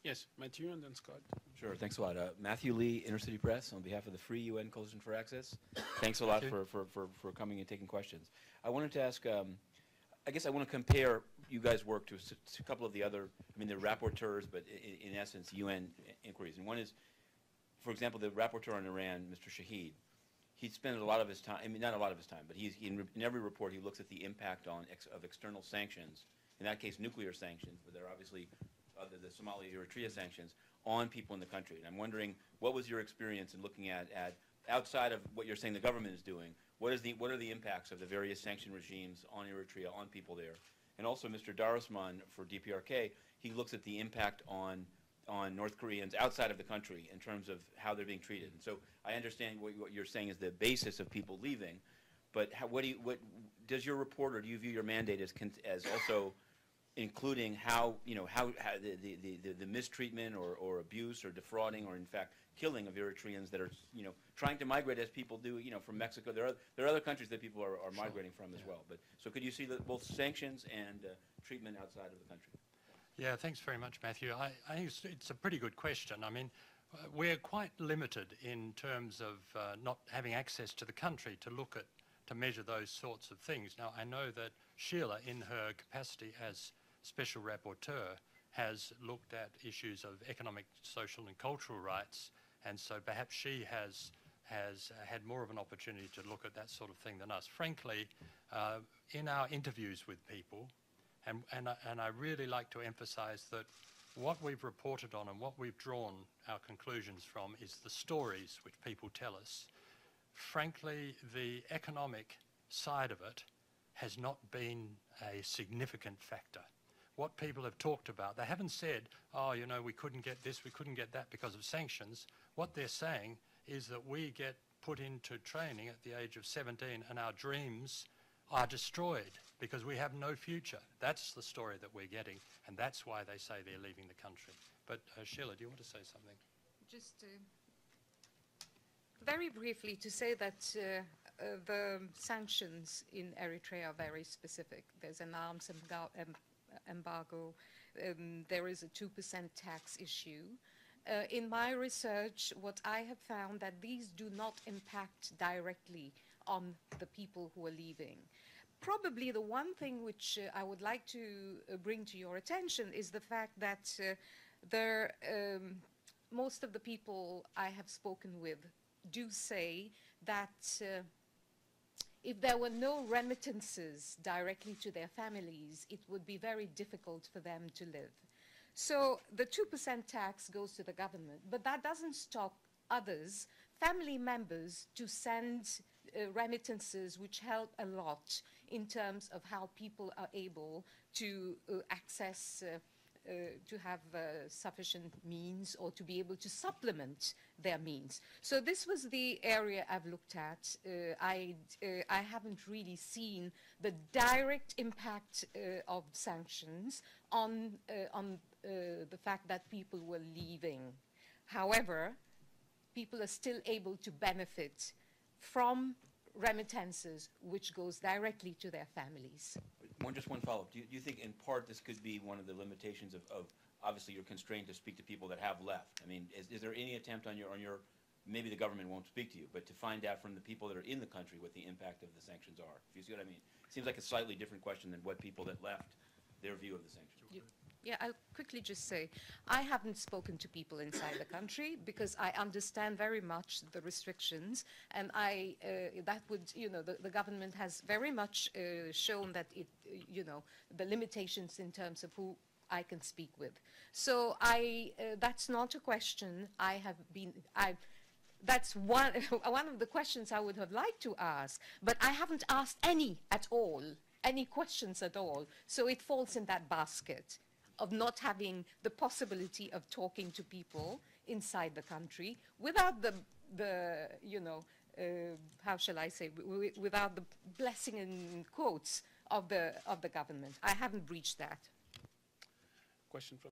Yes, Matthew and then Scott. Sure, thanks a lot. Matthew Lee, Inner City Press, on behalf of the Free UN Coalition for Access. Thanks a lot for coming and taking questions. I wanted to ask, I guess I want to compare you guys' work to a couple of the other, I mean, the rapporteurs, but in essence, UN inquiries. And one is, for example, the rapporteur on Iran, Mr. Shaheed. He spent a lot of his time, I mean, not a lot of his time, but in every report he looks at the impact of external sanctions, in that case nuclear sanctions, but there are obviously the Somalia-Eritrea sanctions, on people in the country. And I'm wondering, what was your experience in looking at outside of what you're saying the government is doing, what are the impacts of the various sanction regimes on Eritrea, on people there? And also Mr. Darusman for DPRK, he looks at the impact on North Koreans outside of the country in terms of how they're being treated. And so I understand what you're saying is the basis of people leaving, but what does your report, or do you view your mandate as also including how the mistreatment or abuse or defrauding or in fact killing of Eritreans that are trying to migrate as people do from Mexico? There are other countries that people are migrating from as well. But so could you see both sanctions and treatment outside of the country? Yeah, thanks very much, Matthew. I think it's a pretty good question. I mean, we're quite limited in terms of not having access to the country to measure those sorts of things. Now, I know that Sheila, in her capacity as Special Rapporteur, has looked at issues of economic, social and cultural rights, and so perhaps she has had more of an opportunity to look at that sort of thing than us. Frankly, in our interviews with people, and I really like to emphasize that what we've reported on and what we've drawn our conclusions from is the stories which people tell us. Frankly, the economic side of it has not been a significant factor. What people have talked about, they haven't said, oh, we couldn't get this, we couldn't get that because of sanctions. What they're saying is that we get put into training at the age of 17 and our dreams are destroyed because we have no future. That's the story that we're getting, and that's why they say they're leaving the country. But Sheila, do you want to say something? Just very briefly to say that the sanctions in Eritrea are very specific. There's an arms embargo. There is a 2% tax issue. In my research, what I have found that these do not impact directly on the people who are leaving. Probably the one thing which I would like to bring to your attention is the fact that most of the people I have spoken with do say that if there were no remittances directly to their families, it would be very difficult for them to live. So the 2% tax goes to the government, but that doesn't stop others, family members, to send remittances which help a lot in terms of how people are able to access, to have sufficient means or to be able to supplement their means. So this was the area I've looked at. I haven't really seen the direct impact of sanctions on the fact that people were leaving. However, people are still able to benefit from remittances, which goes directly to their families. Just one follow-up. Do you think in part this could be one of the limitations of obviously you're constrained to speak to people that have left? I mean, is there any attempt on your, maybe the government won't speak to you, but to find out from the people that are in the country what the impact of the sanctions are? If you see what I mean? It seems like a slightly different question than what people that left, their view of the sanctions. Yeah, I'll quickly just say, I haven't spoken to people inside the country because I understand very much the restrictions, and that would, the government has very much shown that it, the limitations in terms of who I can speak with. So that's not a question that's one of the questions I would have liked to ask, but I haven't asked any questions at all. So it falls in that basket of not having the possibility of talking to people inside the country without how shall I say, without the blessing in quotes of the government. I haven't breached that. Question from